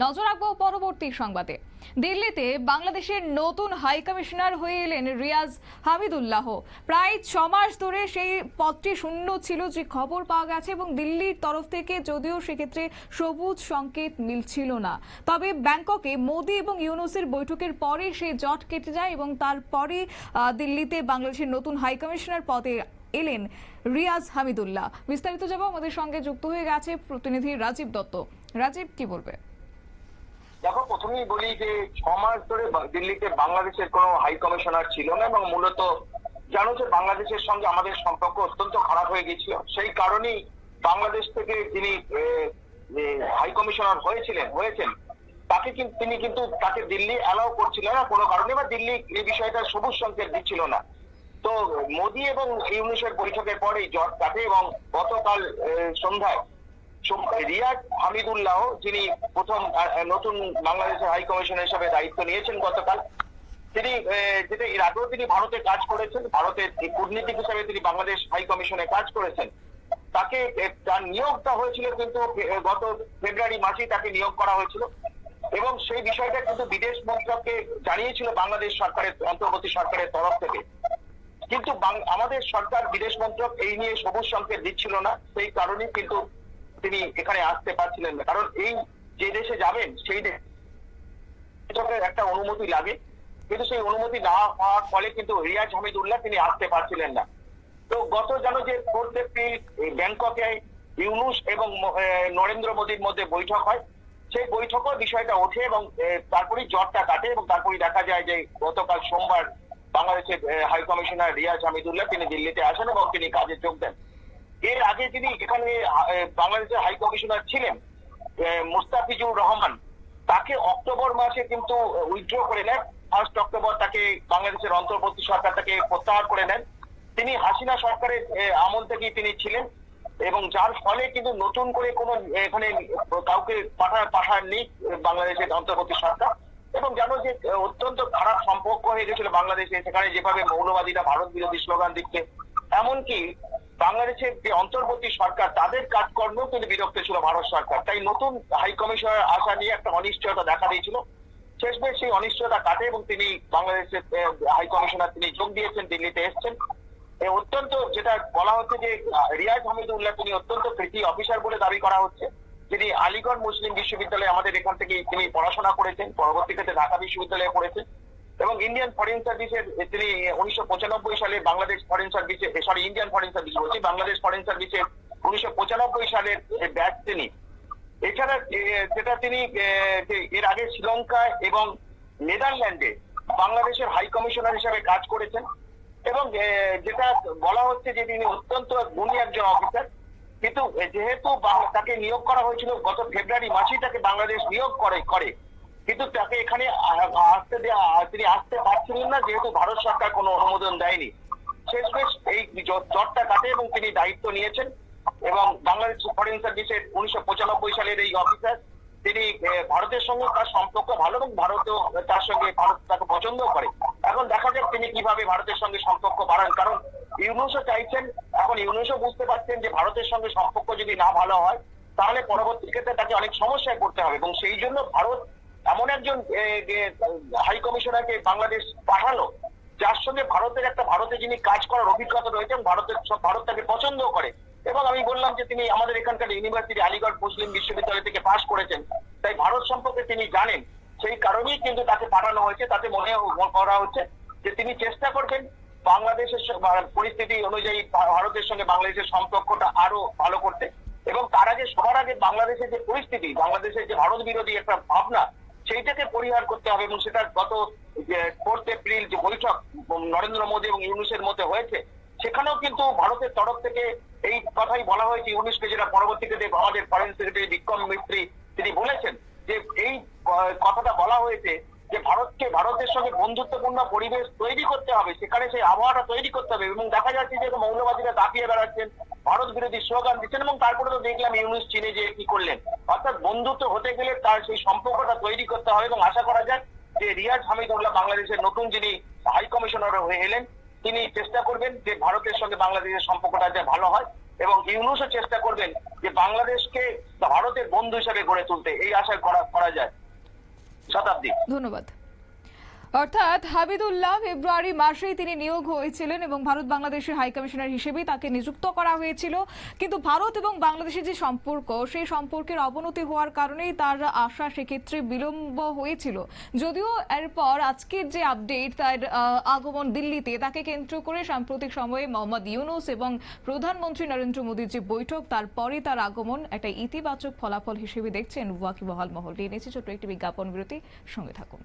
নজর রাখবো পরবর্তী সংবাদে। দিল্লিতে বাংলাদেশের নতুন হাই কমিশনার হয়ে এলেন রিয়াজ হামিদুল্লাহ। প্রায় 6 মাস ধরে সেই পদটি শূন্য ছিল যে খবর পাওয়া গেছে, এবং দিল্লির তরফ থেকে যদিও সেক্ষেত্রে সবুজ সংকেত মিলছিল না, তবে ব্যাংককে মোদি এবং ইউনূসের বৈঠকের পরে সেই জট কেটে যায় এবং তারপরে দিল্লিতে বাংলাদেশের নতুন হাই কমিশনার পদে এলেন রিয়াজ হামিদুল্লাহ। বিস্তারিত যাব, আমাদের সঙ্গে যুক্ত হয়ে গেছে প্রতিনিধি রাজীব দত্ত। রাজীব, কি বলবে? দেখো, প্রথমেই বলি যে 6 মাস ধরে দিল্লিতে বাংলাদেশের কোনো হাই কমিশনার ছিল না, এবং মূলত জানো যে বাংলাদেশের সঙ্গে আমাদের সম্পর্ক অত্যন্ত খারাপ হয়ে গেছিল। সেই কারণেই বাংলাদেশ থেকে যিনি হাই কমিশনার হয়েছেন তিনি কিন্তু তাকে দিল্লি অ্যালাউ করছিল না কোনো কারণে, বা দিল্লি এই বিষয়টা সবুজ সংকেত দিচ্ছিল না। তো মোদি এবং ইউনূসের বৈঠকের পরেই জট কাটে, এবং গতকাল সন্ধ্যায় রিয়াজ হামিদুল্লাহ, যিনি প্রথম নতুন বাংলাদেশের হাই কমিশনার হিসেবে দায়িত্ব নিয়েছেন গতকাল, তিনি যেটা এর আগেও তিনি ভারতে কাজ করেছেন, ভারতের কূটনীতিক হিসেবে তিনি বাংলাদেশ হাই কমিশনে কাজ করেছেন। তাকে তার নিয়োগ দেওয়া হয়েছিল, কিন্তু গত ফেব্রুয়ারি মাসেই তাকে নিয়োগ করা হয়েছিল, এবং সেই বিষয়টা কিন্তু বিদেশ মন্ত্রককে জানিয়েছিল বাংলাদেশ সরকারের অন্তর্বর্তী সরকারের তরফ থেকে। কিন্তু আমাদের সরকার, বিদেশ মন্ত্রক এই নিয়ে সবুজ সংকেত দিচ্ছিল না। সেই কারণে কিন্তু তিনি এখানে আসতে পারছিলেন না, কারণ এই যে দেশে যাবেন সেই দেশে একটা অনুমতি লাগে, কিন্তু সেই অনুমতি না হওয়ার ফলে কিন্তু রিয়াজ হামিদুল্লাহ তিনি আসতে পারছিলেন না। তো গত জানো যে 4 এপ্রিল ব্যাংককে ইউনূস এবং নরেন্দ্র মোদীর মধ্যে বৈঠক হয়। সেই বৈঠকের বিষয়টা ওঠে, এবং তারপরেই জটটা কাটে, এবং তারপরেই দেখা যায় যে গতকাল সোমবার বাংলাদেশের হাই কমিশনার রিয়াজ হামিদুল্লাহ তিনি দিল্লিতে আসেন এবং তিনি কাজে যোগ দেন। এর আগে যিনি এখানে বাংলাদেশের হাই কমিশনার ছিলেন মুস্তাফিজুর রহমান, তাকে অক্টোবর মাসে কিন্তু উইথড্র করে নেন। 1 অক্টোবর তাকে বাংলাদেশের অন্তর্বর্তী সরকার তাকে প্রত্যাহার করে নেন। তিনি হাসিনা সরকারের আমল থেকেই তিনি ছিলেন, এবং যার ফলে কিন্তু নতুন করে কোনো এখানে কাউকে পাঠাননি বাংলাদেশের অন্তর্বর্তী সরকার। এবং জানো যে অত্যন্ত খারাপ সম্পর্ক হয়ে গেছিল বাংলাদেশে, সেখানে যেভাবে মৌলবাদীরা ভারত বিরোধী স্লোগান দিচ্ছে, এমনকি বাংলাদেশের যে অন্তর্বর্তী সরকার তাদের কাজকর্ম কিন্তু বিরক্ত ছিল ভারত সরকার। তাই নতুন হাই কমিশনার আসা নিয়ে একটা অনিশ্চয়তা দেখা দিয়েছিল। শেষমেশ সেই অনিশ্চয়তা কাটে, এবং তিনি বাংলাদেশের হাই কমিশনার তিনি যোগ দিয়েছেন, দিল্লিতে এসছেন। অত্যন্ত যেটা বলা হচ্ছে যে রিয়াজ হামিদুল্লাহ তিনি অত্যন্ত কৃতি অফিসার বলে দাবি করা হচ্ছে। তিনি আলিগড় মুসলিম বিশ্ববিদ্যালয়ে আমাদের এখান থেকে তিনি পড়াশোনা করেছেন, পরবর্তীতে ঢাকা বিশ্ববিদ্যালয়ে পড়েছেন, এবং ইন্ডিয়ান ফরেন সার্ভিসের তিনি 1995 সালে বাংলাদেশ ফরেন সার্ভিসে ইন্ডিয়ান ফরেন সার্ভিস বলছি, বাংলাদেশ ফরেন সার্ভিসের 1995 সালের ব্যাচ তিনি। এছাড়া যেটা তিনি এর আগে শ্রীলঙ্কা এবং নেদারল্যান্ডে বাংলাদেশের হাই কমিশনার হিসেবে কাজ করেছেন, এবং যেটা বলা হচ্ছে যে তিনি অত্যন্ত গুণী একজন অফিসার। কিন্তু যেহেতু তাকে নিয়োগ করা হয়েছিল গত ফেব্রুয়ারি মাসেই তাকে বাংলাদেশ নিয়োগ করে, কিন্তু তাকে এখানে তিনি আসতে পারছিলেন না, যেহেতু ভারত সরকার কোনো অনুমোদন দেয়নি। শেষমেশ এই জটটা কাটে এবং তিনি দায়িত্ব নিয়েছেন, এবং বাংলাদেশ ফরেন সার্ভিসের 1995 সালের এই অফিসার, তিনি ভারতের সঙ্গে তার সম্পর্ক ভালো, এবং ভারতেও তার সঙ্গে ভারত তাকে পছন্দ করে। এখন দেখা যাক তিনি কিভাবে ভারতের সঙ্গে সম্পর্ক বাড়ান, কারণ ইউনূসও চাইছেন, এখন ইউনূসও বুঝতে পারছেন যে ভারতের সঙ্গে সম্পর্ক যদি না ভালো হয় তাহলে পরবর্তী ক্ষেত্রে তাকে অনেক সমস্যায় পড়তে হবে, এবং সেই জন্য ভারত এমন একজন হাই কমিশনারকে বাংলাদেশ পাঠালো যার সঙ্গে ভারতে যিনি কাজ করার অভিজ্ঞতা রয়েছেন, ভারত তাকে পছন্দ করে। এবং আমি বললাম যে তিনি আমাদের এখানকার ইউনিভার্সিটি আলিগড় মুসলিম বিশ্ববিদ্যালয় থেকে পাশ করেছেন, তাই ভারত সম্পর্কে তিনি জানেন। সেই কারণেই কিন্তু তাকে পাঠানো হয়েছে। তাতে মনে করা হচ্ছে যে তিনি চেষ্টা করবেন বাংলাদেশের পরিস্থিতি অনুযায়ী ভারতের সঙ্গে বাংলাদেশের সম্পর্কটা আরো ভালো করতে, এবং তার আগে সবার আগে বাংলাদেশের যে পরিস্থিতি, বাংলাদেশের যে ভারত বিরোধী একটা ভাবনা, সেইটাকে পরিহার করতে হবে। এবং সেটা গত 4 এপ্রিল যে বৈঠক নরেন্দ্র মোদী এবং ইউনূসের মধ্যে হয়েছে, সেখানেও কিন্তু ভারতের তরফ থেকে এই কথাই বলা হয়েছে। ইউনূসকে যেটা পরবর্তীতে আমাদের ফরেন সেক্রেটারি বিক্রম মিস্ত্রি তিনি বলেছেন যে এই কথাটা বলা হয়েছে যে ভারতের সঙ্গে বন্ধুত্বপূর্ণ পরিবেশ তৈরি করতে হবে, সেখানে সেই আবহাওয়াটা তৈরি করতে হবে। এবং দেখা যাচ্ছে যে মৌলবাদীরা দাপিয়ে বেড়াচ্ছেন, ভারত বিরোধী স্লোগান দিচ্ছেন, এবং তারপরে তো দেখলাম ইউনূস চীনে যে কি করলেন। অর্থাৎ বন্ধুত্ব হতে গেলে তার সেই সম্পর্কটা তৈরি করতে হবে, এবং আশা করা যায় যে রিয়াজ হামিদুল্লাহ বাংলাদেশের নতুন যিনি হাই কমিশনার হয়ে এলেন, তিনি চেষ্টা করবেন যে ভারতের সঙ্গে বাংলাদেশের সম্পর্কটা যে ভালো হয়, এবং ইউনূসও চেষ্টা করবেন যে বাংলাদেশকে ভারতের বন্ধু হিসেবে গড়ে তুলতে, এই আশা করা যায়। শতাব্দী। ধন্যবাদ। অর্থাৎ হামিদুল্লাহ ফেব্রুয়ারি মাসেই তিনি নিয়োগ হয়েছিলেন এবং ভারত বাংলাদেশের হাই কমিশনার হিসেবেই তাকে নিযুক্ত করা হয়েছিল, কিন্তু ভারত এবং বাংলাদেশের যে সম্পর্ক, সেই সম্পর্কের অবনতি হওয়ার কারণেই তার আশা সেক্ষেত্রে বিলম্ব হয়েছিল। যদিও এরপর আজকের যে আপডেট, তার আগমন দিল্লিতে, তাকে কেন্দ্র করে সাম্প্রতিক সময়ে মোহাম্মদ ইউনূস এবং প্রধানমন্ত্রী নরেন্দ্র মোদীর যে বৈঠক, তারপরে তার আগমন একটা ইতিবাচক ফলাফল হিসেবে দেখছেন ওয়াকিবহাল মহল। নিয়ে নিচ্ছে ছোট্ট একটি বিজ্ঞাপন বিরতি, সঙ্গে থাকুন।